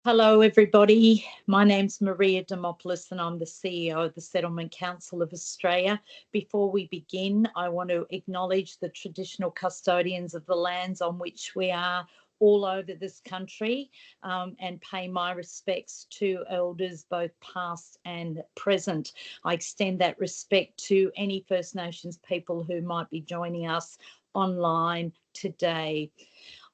Hello, everybody. My name's Maria Demopoulos and I'm the CEO of the Settlement Council of Australia. Before we begin, I want to acknowledge the traditional custodians of the lands on which we are all over this country and pay my respects to elders both past and present. I extend that respect to any First Nations people who might be joining us online today.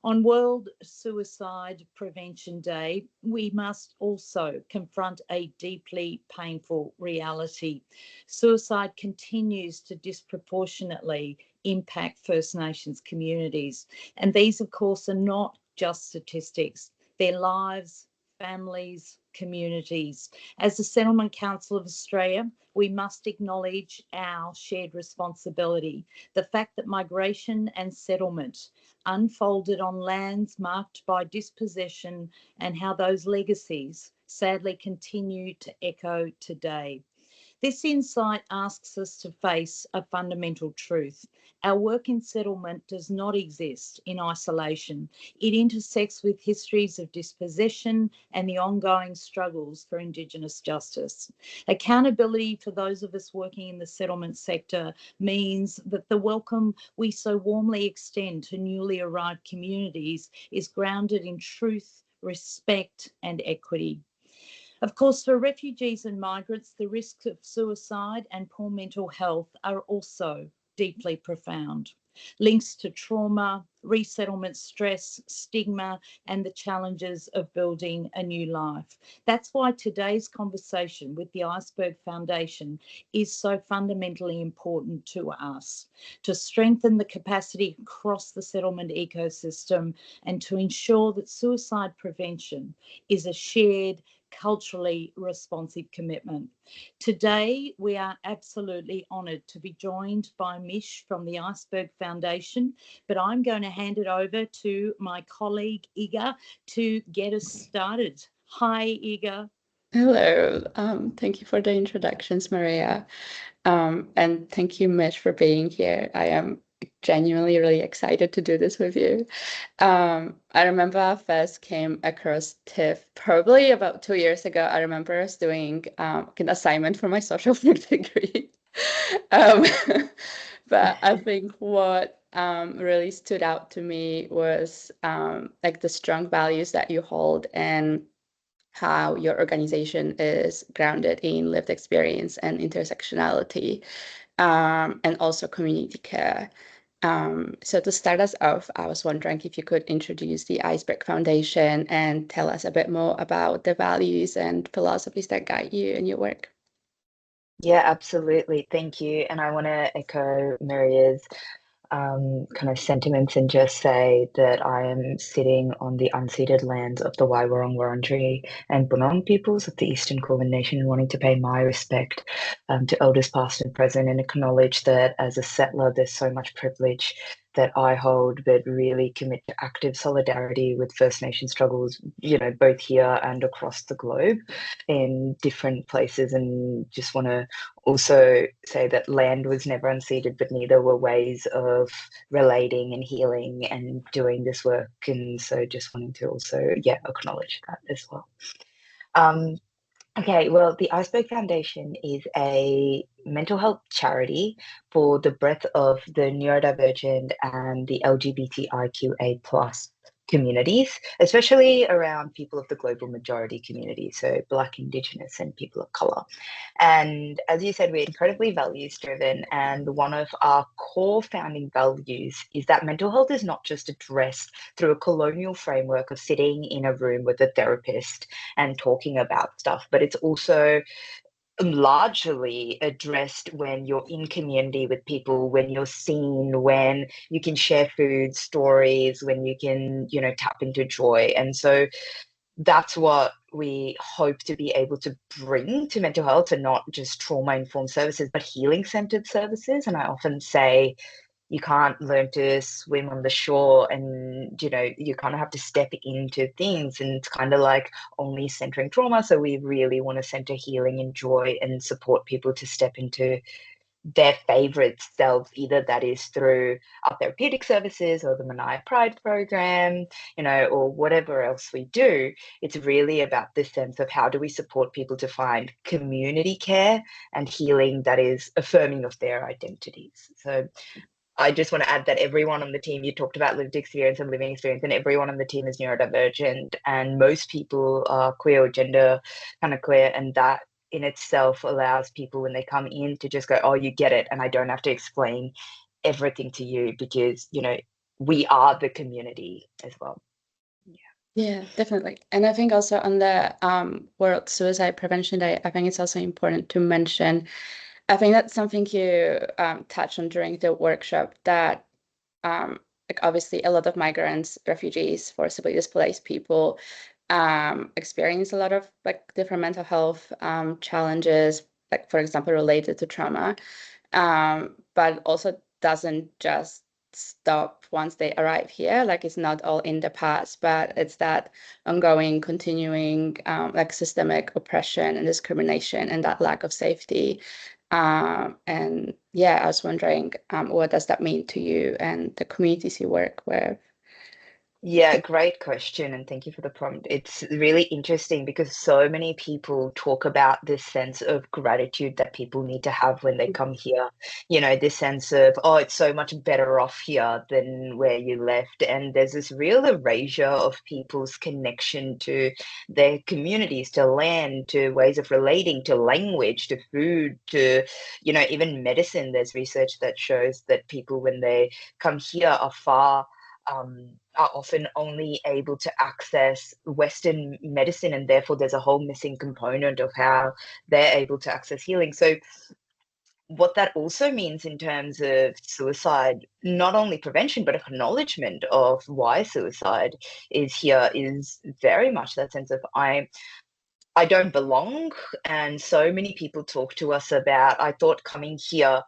On World Suicide Prevention Day, we must also confront a deeply painful reality. Suicide continues to disproportionately impact First Nations communities. And these, of course, are not just statistics. They're lives, families, communities. As the Settlement Council of Australia, we must acknowledge our shared responsibility. The fact that migration and settlement unfolded on lands marked by dispossession and how those legacies sadly continue to echo today. This insight asks us to face a fundamental truth. Our work in settlement does not exist in isolation. It intersects with histories of dispossession and the ongoing struggles for Indigenous justice. Accountability for those of us working in the settlement sector means that the welcome we so warmly extend to newly arrived communities is grounded in truth, respect, and equity. Of course, for refugees and migrants, the risks of suicide and poor mental health are also deeply profound. Links to trauma, resettlement stress, stigma, and the challenges of building a new life. That's why today's conversation with the Iceberg Foundation is so fundamentally important to us, to strengthen the capacity across the settlement ecosystem and to ensure that suicide prevention is a shared, culturally responsive commitment. Today, we are absolutely honoured to be joined by Mish from the Iceberg Foundation, but I'm going to hand it over to my colleague, Iga, to get us started. Hi, Iga. Hello. Thank you for the introductions, Maria. And thank you, Mish, for being here. I am genuinely really excited to do this with you. I remember I first came across TIFF probably about 2 years ago. I remember us doing an assignment for my social work degree. um, but I think what really stood out to me was like the strong values that you hold and how your organization is grounded in lived experience and intersectionality, and also community care. So to start us off, I was wondering if you could introduce the Iceberg Foundation and tell us a bit more about the values and philosophies that guide you in your work. Yeah, absolutely. Thank you. And I want to echo Maria's kind of sentiments and just say that I am sitting on the unceded lands of the Waiwurrung Wurundjeri and Bunong peoples of the Eastern Kulin Nation, wanting to pay my respect to elders past and present and acknowledge that as a settler, there's so much privilege that I hold, but really commit to active solidarity with First Nation struggles, both here and across the globe in different places. And just want to also say that land was never unceded, but neither were ways of relating and healing and doing this work. And so just wanting to also, acknowledge that as well. Okay, well, the Iceberg Foundation is a mental health charity for the breadth of the neurodivergent and the LGBTIQA plus communities, especially around people of the global majority community, so Black, Indigenous, and people of colour. And as you said, we're incredibly values driven, and one of our core founding values is that mental health is not just addressed through a colonial framework of sitting in a room with a therapist and talking about stuff, but it's also largely addressed when you're in community with people, when you're seen, when you can share food stories, when you can, tap into joy. And so that's what we hope to be able to bring to mental health, and not just trauma-informed services, but healing-centered services. And I often say, you can't learn to swim on the shore, and you kind of have to step into things, and it's kind of like only centering trauma. So we really want to center healing and joy and support people to step into their favorite selves, either that is through our therapeutic services or the Manaya Pride program, or whatever else we do. It's really about this sense of how do we support people to find community care and healing that is affirming of their identities. So I just want to add that everyone on the team, you talked about lived experience and living experience, and everyone on the team is neurodivergent, and most people are queer or gender kind of queer, and that in itself allows people when they come in to just go, oh, you get it, and I don't have to explain everything to you because, we are the community as well. Yeah, definitely. And I think also on the World Suicide Prevention Day, I think it's also important to mention, I think that's something you touched on during the workshop, that like obviously a lot of migrants, refugees, forcibly displaced people experience a lot of like different mental health challenges, like for example, related to trauma, but also doesn't just stop once they arrive here. Like it's not all in the past, but it's that ongoing, continuing like systemic oppression and discrimination and that lack of safety. And yeah, I was wondering, what does that mean to you and the communities you work with? Yeah, great question, and thank you for the prompt. It's really interesting because so many people talk about this sense of gratitude that people need to have when they come here. This sense of, oh, it's so much better off here than where you left. And there's this real erasure of people's connection to their communities, to land, to ways of relating, to language, to food, to, even medicine. There's research that shows that people, when they come here, are often only able to access Western medicine, and therefore there's a whole missing component of how they're able to access healing. So what that also means in terms of suicide, not only prevention, but acknowledgement of why suicide is here, is very much that sense of I don't belong. And so many people talk to us about, I thought coming here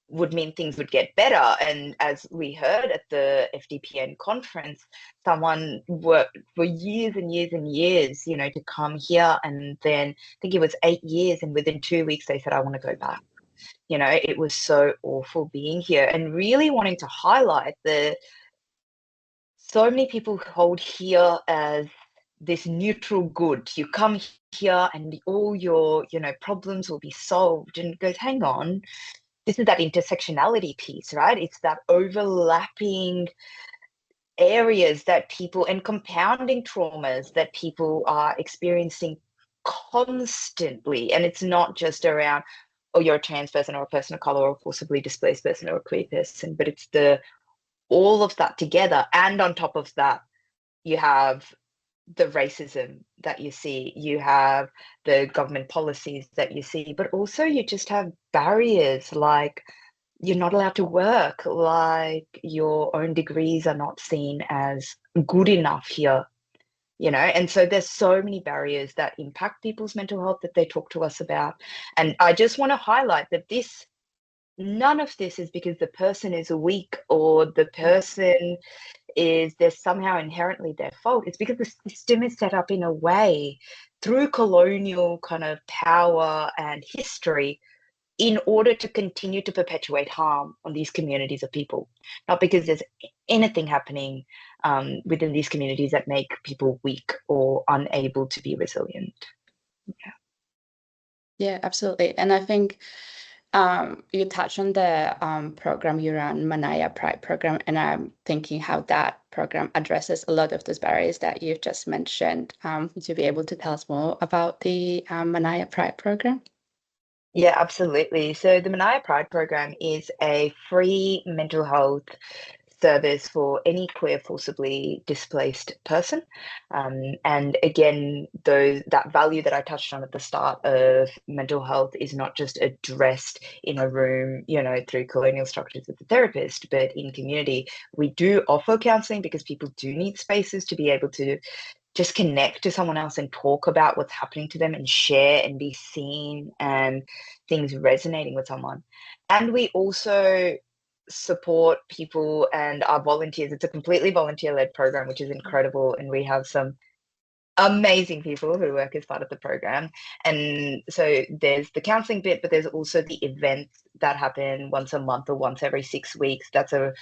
would mean things would get better. And as we heard at the FDPN conference, someone worked for years and years and years, to come here. And then I think it was 8 years. And within 2 weeks, they said, I want to go back. It was so awful being here, and really wanting to highlight the so many people hold here as this neutral good. You come here and all your, problems will be solved. And it goes, hang on, this is that intersectionality piece, right? It's that overlapping areas that people and compounding traumas that people are experiencing constantly. And it's not just around, oh, you're a trans person or a person of color or a forcibly displaced person or a queer person, but it's all of that together. And on top of that, you have the racism that you see, you have the government policies that you see, but also you just have barriers like you're not allowed to work, like your own degrees are not seen as good enough here, and so there's so many barriers that impact people's mental health that they talk to us about. And I just want to highlight that none of this is because the person is weak or the person there's somehow inherently their fault. It's because the system is set up in a way through colonial kind of power and history in order to continue to perpetuate harm on these communities of people, not because there's anything happening within these communities that make people weak or unable to be resilient. Yeah, absolutely. And I think you touched on the program you run, Manaya Pride program, and I'm thinking how that program addresses a lot of those barriers that you've just mentioned. Would you be able to tell us more about the Manaya Pride program? Yeah, absolutely. So the Manaya Pride program is a free mental health service for any queer forcibly displaced person. And again, that value that I touched on at the start of mental health is not just addressed in a room, through colonial structures with the therapist, but in community. We do offer counseling because people do need spaces to be able to just connect to someone else and talk about what's happening to them and share and be seen and things resonating with someone. And we also support people and our volunteers. It's a completely volunteer-led program, which is incredible. And we have some amazing people who work as part of the program. And so there's the counseling bit, but there's also the events that happen once a month or once every 6 weeks. That's a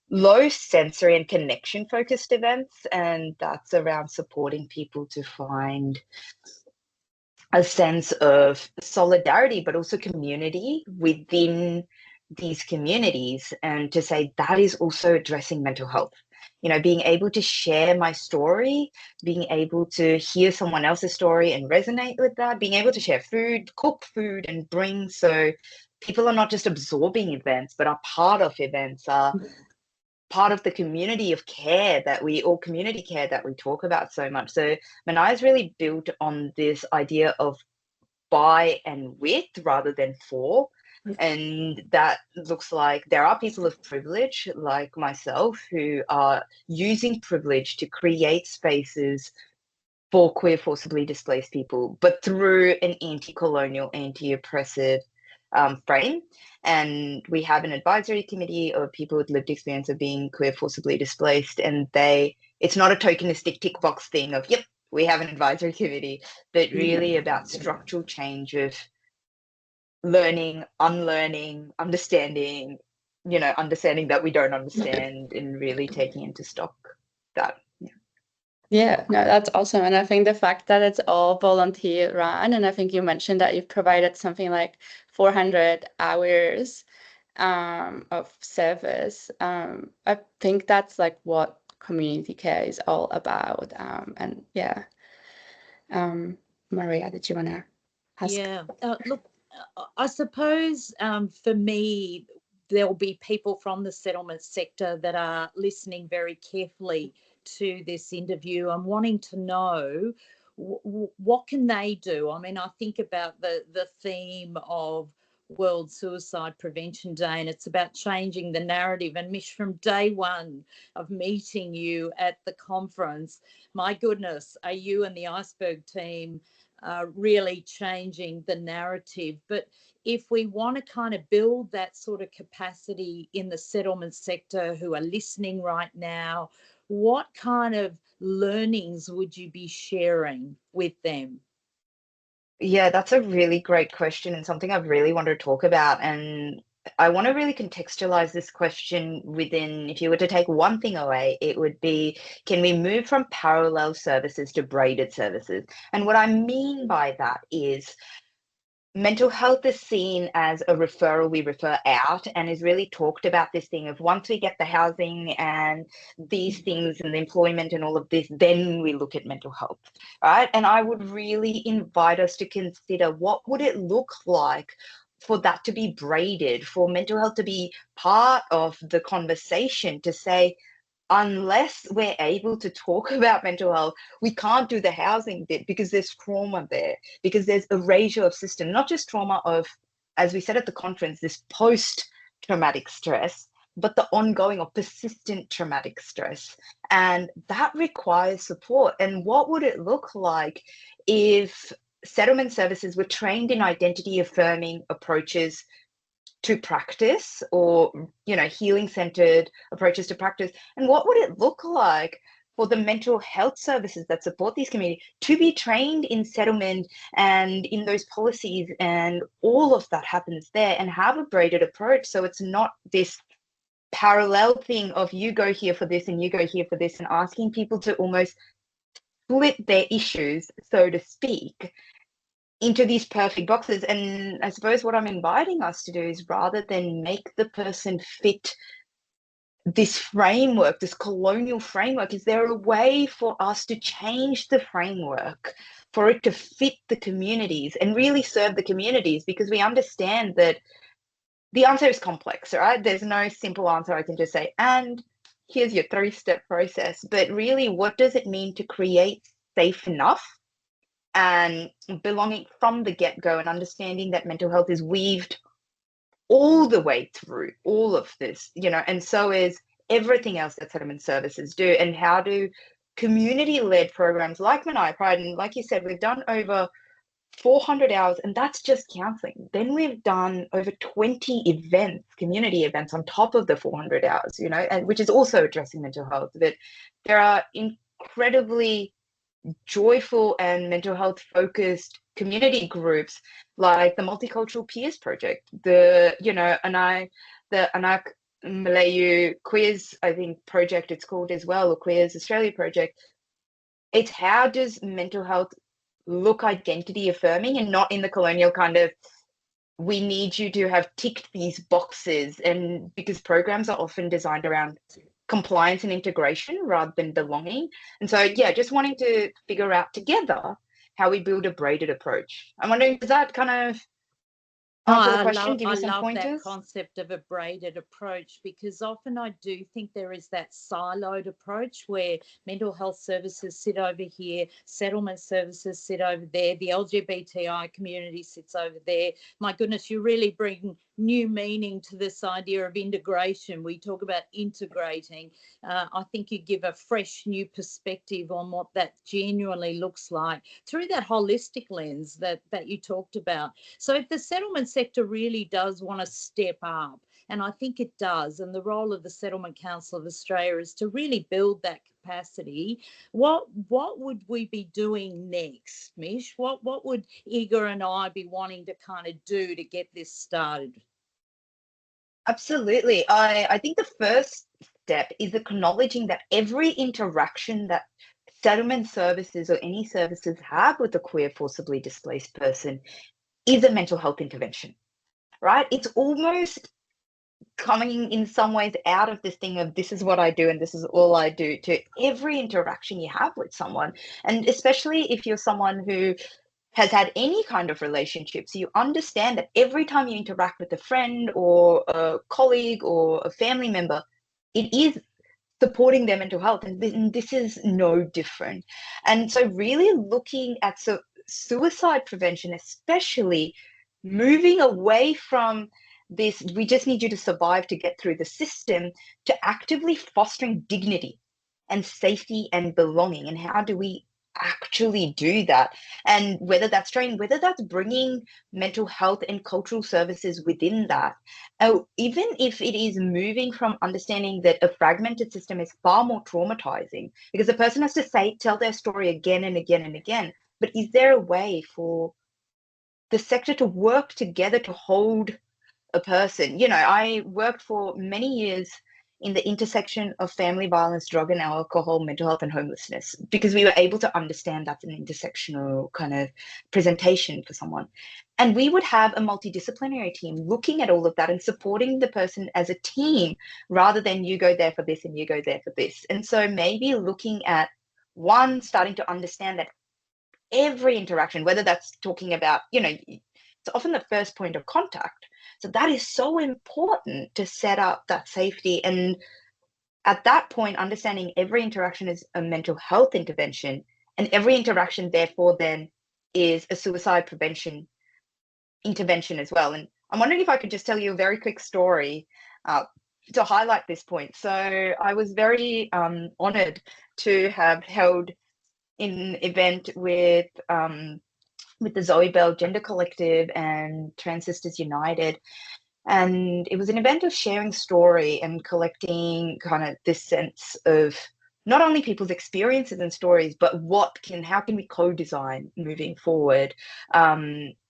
low sensory and connection focused events, and that's around supporting people to find a sense of solidarity, but also community within these communities, and to say that is also addressing mental health. You know, being able to share my story, being able to hear someone else's story and resonate with that, being able to share food, cook food and bring, so people are not just absorbing events, but are part of events, are part of the community of care that we, or community care that we talk about so much. So Manai is really built on this idea of by and with rather than for. And that looks like there are people of privilege like myself who are using privilege to create spaces for queer forcibly displaced people, but through an anti-colonial, anti-oppressive frame. And we have an advisory committee of people with lived experience of being queer forcibly displaced, and it's not a tokenistic tick box thing of, yep, we have an advisory committee, but really about structural change of learning, unlearning, understanding, understanding that we don't understand, and really taking into stock that. Yeah, no, that's awesome. And I think the fact that it's all volunteer run, and I think you mentioned that you've provided something like 400 hours of service. I think that's like what community care is all about. And yeah, Maria, did you want to ask? Yeah, look, I suppose for me, there'll be people from the settlement sector that are listening very carefully to this interview and wanting to know what can they do. I mean, I think about the theme of World Suicide Prevention Day, and it's about changing the narrative. And Mish, from day one of meeting you at the conference, my goodness, are you and the Iceberg team really changing the narrative? But if we want to kind of build that sort of capacity in the settlement sector who are listening right now, what kind of learnings would you be sharing with them? Yeah, that's a really great question, and something I've really wanted to talk about. And I want to really contextualize this question within, if you were to take one thing away, it would be, can we move from parallel services to braided services? And what I mean by that is, mental health is seen as a referral, we refer out, and is really talked about this thing of, once we get the housing and these things and the employment and all of this, then we look at mental health, right? And I would really invite us to consider, what would it look like for that to be braided, for mental health to be part of the conversation, to say, unless we're able to talk about mental health, we can't do the housing bit, because there's trauma there, because there's erasure of system, not just trauma of, as we said at the conference, this post-traumatic stress, but the ongoing or persistent traumatic stress. And that requires support. And what would it look like if settlement services were trained in identity affirming approaches to practice, or healing centered approaches to practice? And what would it look like for the mental health services that support these communities to be trained in settlement and in those policies, and all of that happens there, and have a braided approach, so it's not this parallel thing of, you go here for this and you go here for this, and asking people to almost split their issues, so to speak, into these perfect boxes. And I suppose what I'm inviting us to do is, rather than make the person fit this framework, this colonial framework, is there a way for us to change the framework for it to fit the communities and really serve the communities? Because we understand that the answer is complex, right? There's no simple answer I can just say, and here's your 3-step process. But really, what does it mean to create safe enough and belonging from the get-go, and understanding that mental health is weaved all the way through all of this, and so is everything else that settlement services do? And how do community-led programs like Manai Pride, and like you said, we've done over 400 hours, and that's just counseling. Then we've done over 20 events, community events, on top of the 400 hours, and which is also addressing mental health. But there are incredibly joyful and mental health focused community groups like the Multicultural Peers Project, the Anak Malayu Queers, I think, project it's called as well, or Queers Australia project. It's how does mental health look identity affirming and not in the colonial kind of, we need you to have ticked these boxes, and because programs are often designed around compliance and integration rather than belonging. And so, yeah, just wanting to figure out together how we build a braided approach. I'm wondering, does that kind of answer the question, give I you some love that pointers? concept of a braided approach, because often I do think there is that siloed approach where mental health services sit over here, settlement services sit over there, the LGBTI community sits over there. My goodness, you really bring new meaning to this idea of integration. We talk about integrating. I think you give a fresh new perspective on what that genuinely looks like through that holistic lens that you talked about. So if the settlement sector really does want to step up, and I think it does, and the role of the Settlement Council of Australia is to really build that capacity, what would we be doing next, Mish? What would Igor and I be wanting to kind of do to get this started? Absolutely. I think the first step is acknowledging that every interaction that settlement services or any services have with a queer forcibly displaced person is a mental health intervention, right? It's almost coming in some ways out of this thing of this is what I do and this is all I do, to every interaction you have with someone. And especially if you're someone who has had any kind of relationship, so you understand that every time you interact with a friend or a colleague or a family member, it is supporting their mental health, and this is no different. And so really looking at suicide prevention, especially moving away from this we just need you to survive to get through the system, to actively fostering dignity and safety and belonging. And how do we actually do that? And whether that's training, whether that's bringing mental health and cultural services within that. Oh, even if it is moving from understanding that a fragmented system is far more traumatizing because the person has to tell their story again and again and again. But is there a way for the sector to work together to hold a person? I worked for many years in the intersection of family violence, drug and alcohol, mental health, and homelessness, because we were able to understand that's an intersectional kind of presentation for someone. And we would have a multidisciplinary team looking at all of that and supporting the person as a team rather than you go there for this and you go there for this. And so maybe looking at one, starting to understand that every interaction, whether that's talking about, it's often the first point of contact. So that is so important to set up that safety. And at that point, understanding every interaction is a mental health intervention, and every interaction, therefore, then is a suicide prevention intervention as well. And I'm wondering if I could just tell you a very quick story to highlight this point. So I was very honored to have held an event with the Zoe Bell Gender Collective and Trans Sisters United. And it was an event of sharing story and collecting kind of this sense of not only people's experiences and stories, but how can we co-design moving forward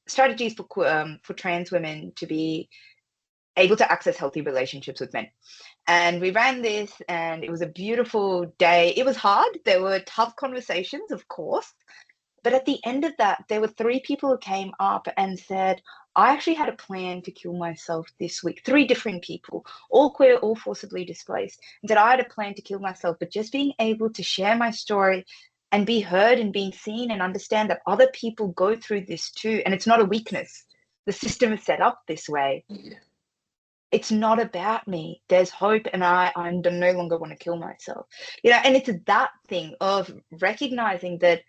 strategies for trans women to be able to access healthy relationships with men. And we ran this, and it was a beautiful day. It was hard. There were tough conversations, of course. But at the end of that, there were 3 people who came up and said, I actually had a plan to kill myself this week. 3 different people, all queer, all forcibly displaced. And said, I had a plan to kill myself, but just being able to share my story and be heard and being seen and understand that other people go through this too. And it's not a weakness. The system is set up this way. Yeah. It's not about me. There's hope, and I no longer want to kill myself. And it's that thing of recognizing that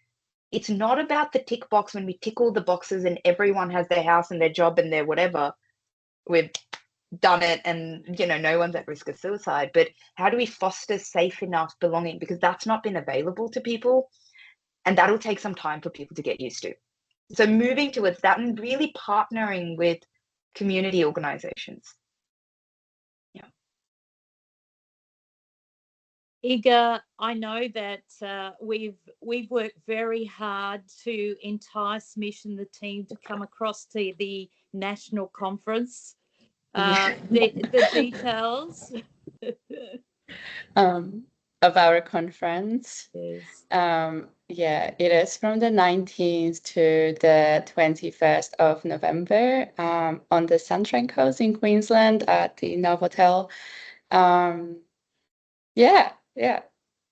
it's not about the tick box. When we tick all the boxes and everyone has their house and their job and their whatever, we've done it, and no one's at risk of suicide. But how do we foster safe enough belonging? Because that's not been available to people, and that'll take some time for people to get used to. So moving towards that and really partnering with community organizations. Iga, I know that we've worked very hard to entice Mish and the team to come across to the national conference. The details of our conference. is Yeah, it is from the 19th to the 21st of November on the Sunshine Coast in Queensland at the Novotel. Yeah.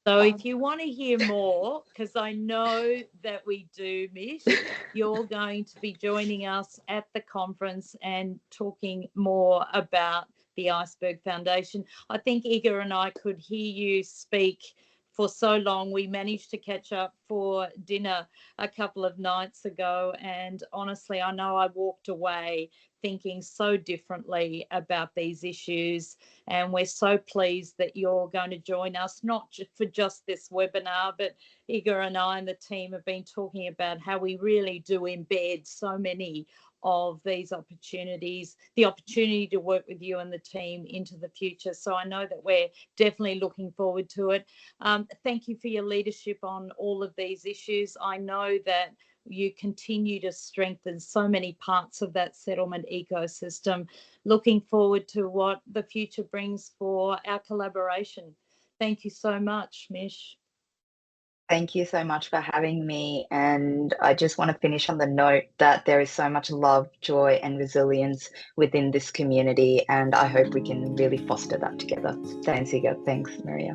So if you want to hear more, because I know that we do, Mish, you're going to be joining us at the conference and talking more about the Iceberg Foundation. I think Iga and I could hear you speak for so long. We managed to catch up for dinner a couple of nights ago, and honestly, I know I walked away thinking so differently about these issues, and we're so pleased that you're going to join us, not for just this webinar, but Iga and I and the team have been talking about how we really do embed so many of these opportunities, the opportunity to work with you and the team into the future. So I know that we're definitely looking forward to it. Thank you for your leadership on all of these issues. I know that you continue to strengthen so many parts of that settlement ecosystem. Looking forward to what the future brings for our collaboration. Thank you so much, Mish. Thank you so much for having me. And I just want to finish on the note that there is so much love, joy, and resilience within this community. And I hope we can really foster that together. Thanks, Iga. Thanks, Maria.